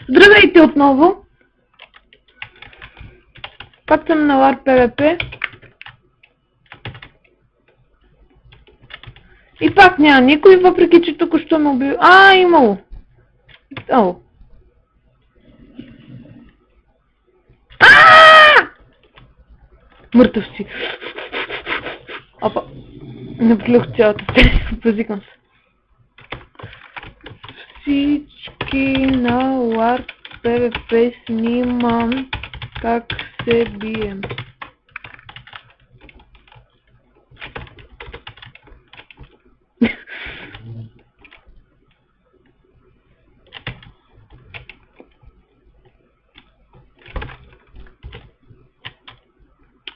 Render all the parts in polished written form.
Здравейте отново! Пак съм на LAR PvP. И пак няма никой, въпреки че тук що ме убил. Имало! О! Мъртъв си! Опа! Наплюх цялата серия, позикам се. Всички на LAR PvP снимам как се бием.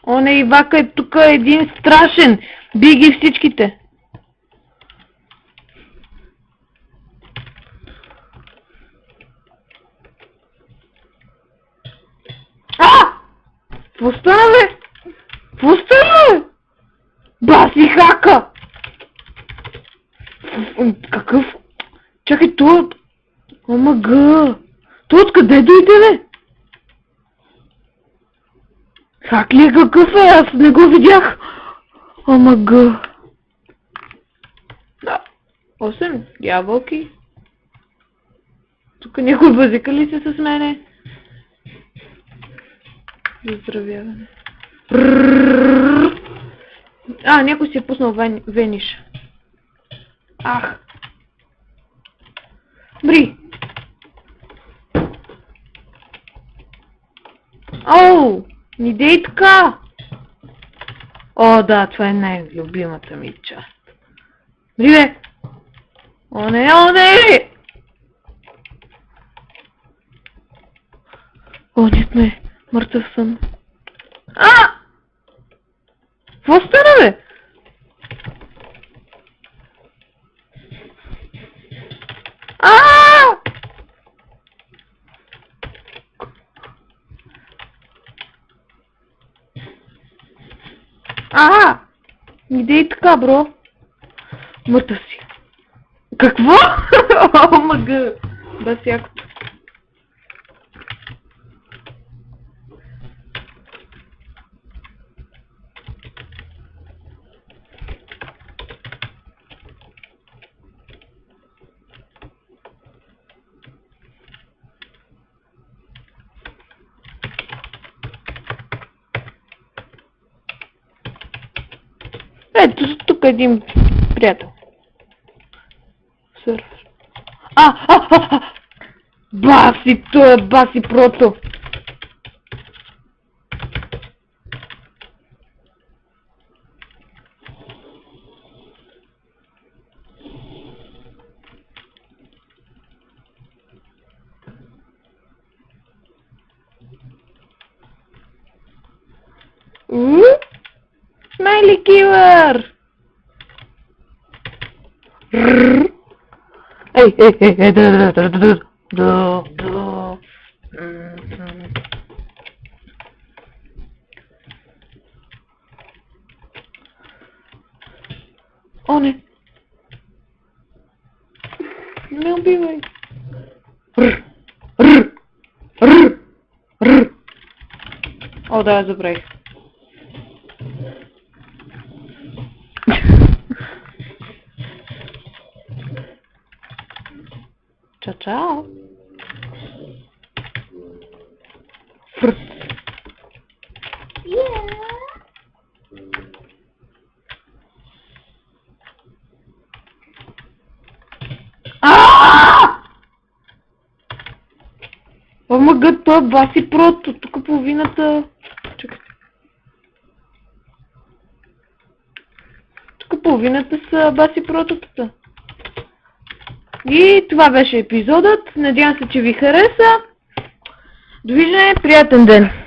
О, не, Ивака е тук един страшен! Би ги всичките! Какво стана, бе? Какво стана, бе? Баси хака! Какъв? Чакай, той... Омага! Той откъде дойде, бе? Хак ли е, какъв е? Аз не го видях! Омага! 8 ябълки. Тук някой възика ли се с мене? Заздравяване. Някой си е пуснал вениш. Бри! Не дей така! О, да, това е най-любимата ми част. Бри, бе! О, не! О, нет ме! Мъртъв съм. Какво стана, бе? Идей така, бро. Мъртъв си. Какво? Омага. Басякото. Ето, тук един приятел. Сърфер. Баси, той е баси прото. Смайли килър! Ей! О, не! Не убивай! О, да, забравих. Чао! Омага, той баси прото. Тук половината... Чакайте. Тук половината са баси прототата. И това беше епизодът. Надявам се, че ви хареса. Довиждане, приятен ден!